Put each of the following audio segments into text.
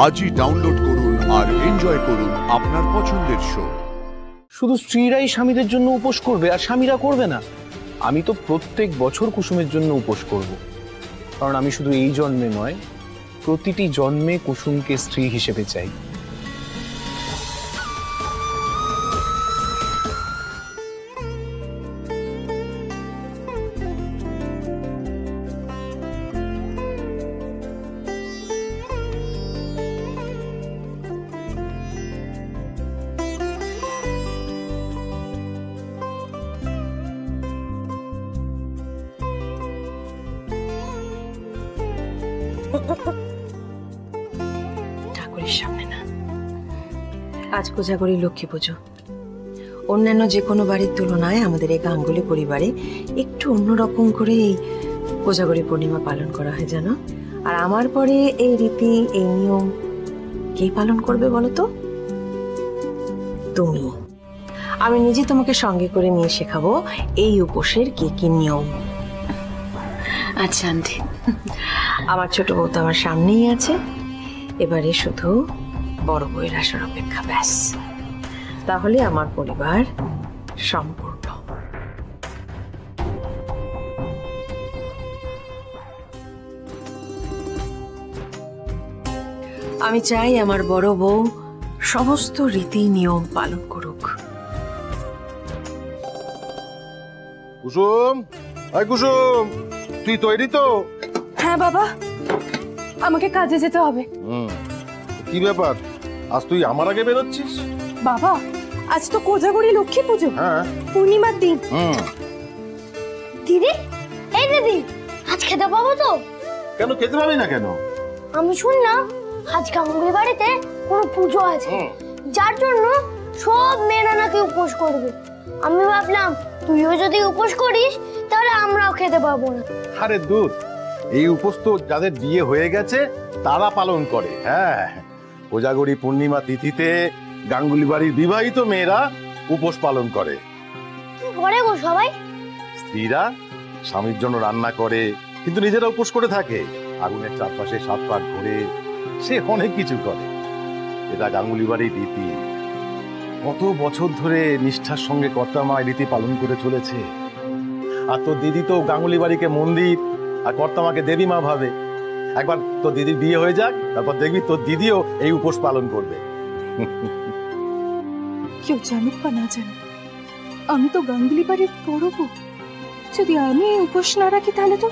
আজই ডাউনলোড করুন আর এনজয় করুন আপনার পছন্দের শো। শুধু স্ত্রীরাই স্বামীদের জন্য উপোস করবে আর স্বামীরা করবে না? আমি তো প্রত্যেক বছর কুসুমের জন্য উপোস করব, কারণ আমি শুধু এই জন্মে নয়, প্রতিটি জন্মে কুসুমকে স্ত্রী হিসেবে চাই। ঠাকুরের সামনে না, আজ কোজাগরী লক্ষ্মী পুজো। অন্যান্য যে কোনো বাড়ির তুলনায় আমাদের এই গাঙ্গুলি পরিবারে একটু অন্যরকম করে এই কোজাগরী পূর্ণিমা পালন করা হয় জানো। আর আমার পরে এই রীতি, এই নিয়ম কে পালন করবে বলো তো? তুমি। আমি নিজে তোমাকে সঙ্গে করে নিয়ে শেখাবো এই উপোসের কি কি নিয়ম। আচ্ছা আন্টি, আমার ছোট বউ তো আমার সামনেই আছে, এবারে শুধু বড় বউয়ের আসার অপেক্ষা, ব্যাস। তাহলে আমার পরিবার সম্পূর্ণ। আমি চাই আমার বড় বউ সমস্ত রীতি নিয়ম পালন করুক। কুসুম, আয় কুসুম, তুই তৈরি তো? হ্যাঁ বাবা, আমাকে কাজে যেতে হবে। কি ব্যাপার, আজ তুই আমার আগে বেরোচ্ছিস? বাবা, আজ তো কোজাগরী লক্ষ্মী পুজো, হ্যাঁ পূর্ণিমার দিন। দিদি, এই দিদি, আজ খেতে পাবো তো? কেন খেতে পাবি না কেন? আমি শুনলাম আজ গাঙ্গুলি বাড়িতে কোনো পুজো আছে, যার জন্য সব মেয়েরা নাকি উপোস করবে। আমি ভাবলাম তুইও যদি উপোস করিস তাহলে আমরাও খেতে পাবো না। আরে দূর, এই উপোস তো যাদের বিয়ে হয়ে গেছে তারা পালন করে। হ্যাঁ, কোজাগরী পূর্ণিমা তিথিতে গাঙ্গুলি বাড়ির বিবাহিত মেয়েরা উপোস পালন করে। কি করে গো সবাই? স্ত্রীরা স্বামীর জন্য রান্না করে, কিন্তু নিজেরা উপোস করে থাকে। আগুনের চারপাশে 7 পাক ঘুরে সে অনেক কিছু করে। এটা গাঙ্গুলি বাড়ির রীতি। কত বছর ধরে নিষ্ঠার সঙ্গে কর্তামায় রীতি পালন করে চলেছে। আর তোর দিদি তো গাঙ্গুলি বাড়িকে মন্দির আর কর্তামাকে দেবী মা ভাবে। একবার তোর দিদির বিয়ে হয়ে যাক, তারপর দেখবি তোর দিদিও এই উপোস পালন করবে। কেউ জানুক বা না জানুক, আমি তো গাঙ্গুলি বাড়ির বড় বউ। যদি আমি এই উপোস না রাখি তাহলে তো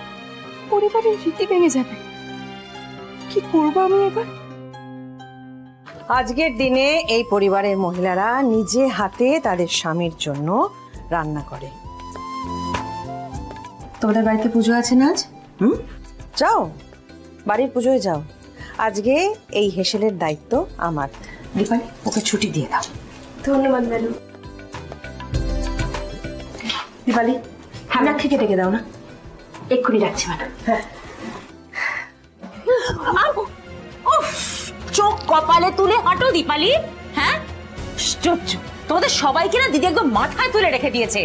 পরিবারের রীতি ভেঙে যাবে। কি করবো আমি এবার? আজকের দিনে এই পরিবারের মহিলারা নিজে হাতে তাদের স্বামীর জন্য রান্না করে। তোমাদের বাড়িতে পুজো আছে না আজ? যাও, বাড়ির পুজোয় যাও। আজকে এই হেসেলের দায়িত্ব আমার। দীপালি, ওকে ছুটি দিয়ে দাও। ধন্যবাদ ম্যাডাম। দীপালি, হ্যাঁ থেকে ডেকে দাও না। এক্ষুনি রাখছি ম্যাডাম। হ্যাঁ, চোখ কপালে তুলে হাঁটো দীপালি। হ্যাঁ, আশ্চর্য, তোমাদের সবাইকে না দিদি একদম মাথায় তুলে রেখে দিয়েছে।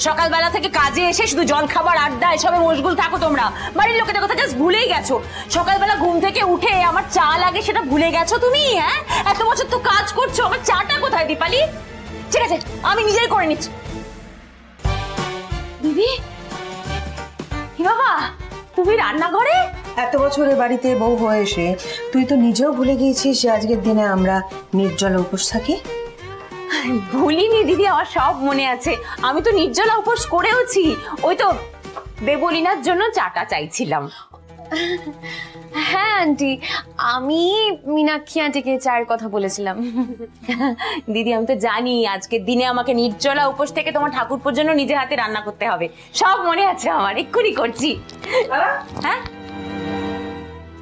সকালবেলা থেকে কাজে এসে শুধু জল খাবার, আড্ডা এসবে মশগুল থাকো তোমরা। বাড়ির লোকেদের কথা জাস্ট ভুলেই গেছো। সকালবেলা ঘুম থেকে উঠে আমার চা লাগে সেটা ভুলে গেছো তুমি। হ্যাঁ, এত বছর তো কাজ করছো, আমার চাটা কোথায় দীপালি? ঠিক আছে, আমি নিজেই করে নিচ্ছি। দিদি, কি বাবা, তুমি রান্নাঘরে? এত বছরের বাড়িতে বউ হয়ে এসে তুই তো নিজেও ভুলে গিয়েছিস যে আজকের দিনে আমরা নির্জলা উপোস থাকি। ভুলিনি দিদি, আমার সব মনে আছে। আমি তো নির্জলা উপোস করেওছি। ওই তো দেবলীনার জন্য চাটা চাইছিলাম। হ্যাঁ আন্টি, আমি মীনাক্ষী আন্টিকে চায়ের কথা বলেছিলাম। দিদি, আমি তো জানি আজকের দিনে আমাকে নির্জলা উপোস থেকে তোমার ঠাকুরপুর জন্য নিজে হাতে রান্না করতে হবে। সব মনে আছে আমার, এক্ষুনি করছি। হ্যাঁ,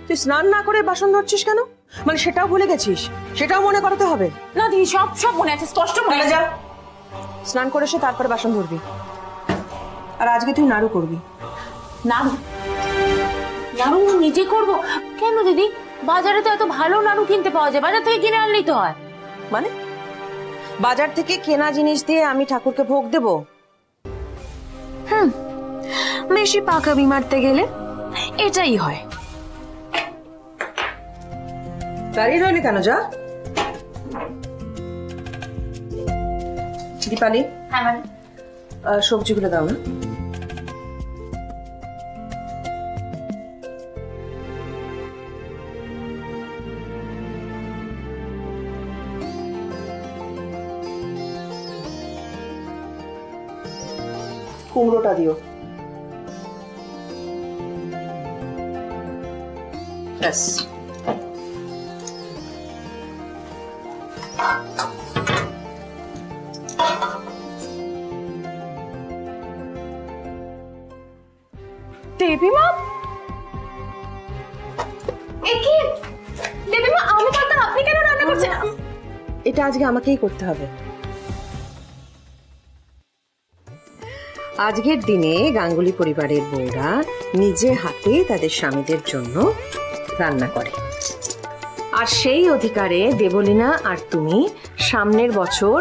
তুই স্নান না করে বাসন ধরছিস কেন? মানে সেটাও ভুলে গেছিস? সেটাও মনে করাতে হবে না দিদি, সব সব মনে আছে, স্পষ্ট মনে আছে। স্নান করে এসে তারপরে বাসন ধরবি। আর আজকে তুই নাড়ু করবি। নাড়ু? নাড়ু নিজে করবো কেন দিদি? বাজারে তো এত ভালো নাড়ু কিনতে পাওয়া যায়, বাজার থেকে কিনে আনলেই তো হয়। মানে বাজার থেকে কেনা জিনিস দিয়ে আমি ঠাকুরকে ভোগ দেব? বেশি পাকাবি মারতে গেলে এটাই হয়। দাঁড়িয়ে রইলে কেন? যা। দীপালি, হ্যাঁ মানে সবজিগুলো দাও না। কুমড়োটা দিও। ব্যাস। দেবী মা, কি দেবী মা, আমি পারতাম, আপনি কেন রান্না করছেন? এটা আজকে আমাকেই করতে হবে। আজকের দিনে গাঙ্গুলি পরিবারের বউরা নিজে হাতে তাদের স্বামীদের জন্য রান্না করে, আর সেই অধিকারে দেবলীনা আর তুমি সামনের বছর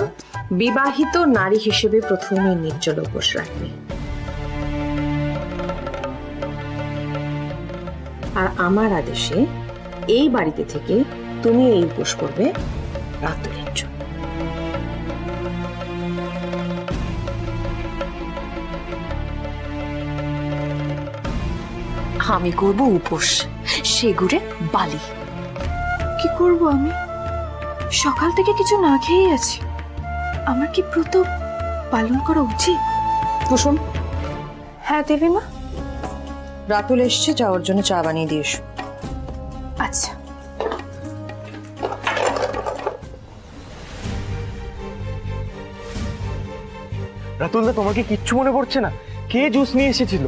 বিবাহিত নারী হিসেবে প্রথমে নির্জল উপোস রাখবে। আর আমার আদেশে এই বাড়িতে থেকে তুমি এই উপোস করবে রাতুলের জন্য। আমি করব উপোস, সেগুড়ে বালি। কি করব আমি? সকাল থেকে কিছু না খেয়েই আছি। আমার কি ব্রত পালন করা উচিত? কুসুম। হ্যাঁ দেবী মা। রাতুল এসছে, যাওয়ার জন্য চা বানিয়ে দিয়ে এসো। আচ্ছা। রাতুলদা, তোমাকে কিচ্ছু মনে পড়ছে না? কে জুস নিয়ে এসেছিল?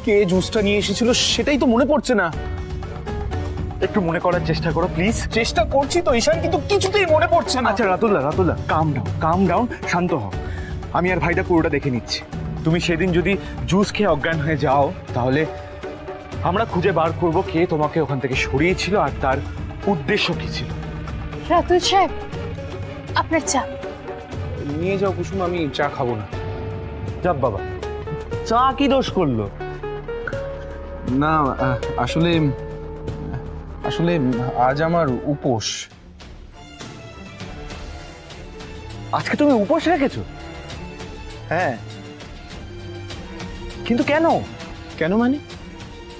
কে জুসটা নিয়ে এসেছিল সেটাই তো মনে পড়ছে না। একটু মনে করার চেষ্টা করো প্লিজ। চেষ্টা করছি তো ঈশান, কিন্তু কিছুতেই মনে পড়ছে না। আচ্ছা রাতুলদা, কাম ডাউন, শান্ত হও। আমি আর ভাইটা পুরোটা দেখে নিচ্ছি। তুমি সেদিন যদি জুস খেয়ে অজ্ঞান হয়ে যাও, তাহলে আমরা খুঁজে বার করব কে তোমাকে ওখান থেকে সরিয়েছিল আর তার উদ্দেশ্য কি ছিল। রাতুল সাহেব, আপনার চা নিয়ে যাও কুসুম, আমি চা খাবো না। যাব বাবা, চা কি দোষ করলো? না, আসলে আজ আমার উপোস। আজকে তুমি উপোস রেখেছো? হ্যাঁ। কিন্তু কেন? কেন মানে?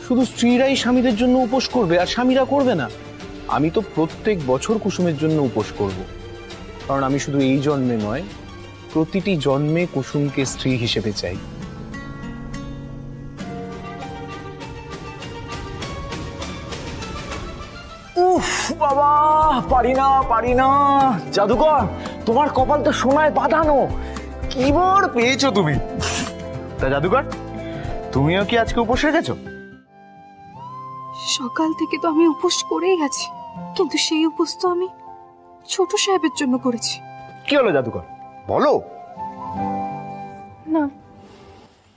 শুধু স্ত্রীরাই স্বামীদের জন্য উপোস করবে আর স্বামীরা করবে না? আমি তো প্রত্যেক বছর কুসুমের জন্য উপোস করব, কারণ আমি শুধু এই জন্মে নয়, প্রতিটি জন্মে কুসুমকে স্ত্রী হিসেবে চাই। উফ বাবা, পারি না। জাদুকর, তোমার কপাল তো সোনায় বাঁধানো। কি বর পেয়েছো তুমি? তা জাদুকর, তুমিও কি আজকে উপোস রেখেছো? সকাল থেকে তো আমি উপোস করেই আছি, কিন্তু সেই উপোস তো আমি ছোট সাহেবের জন্য করেছি। কি হলো জাদুকর, বলো। না,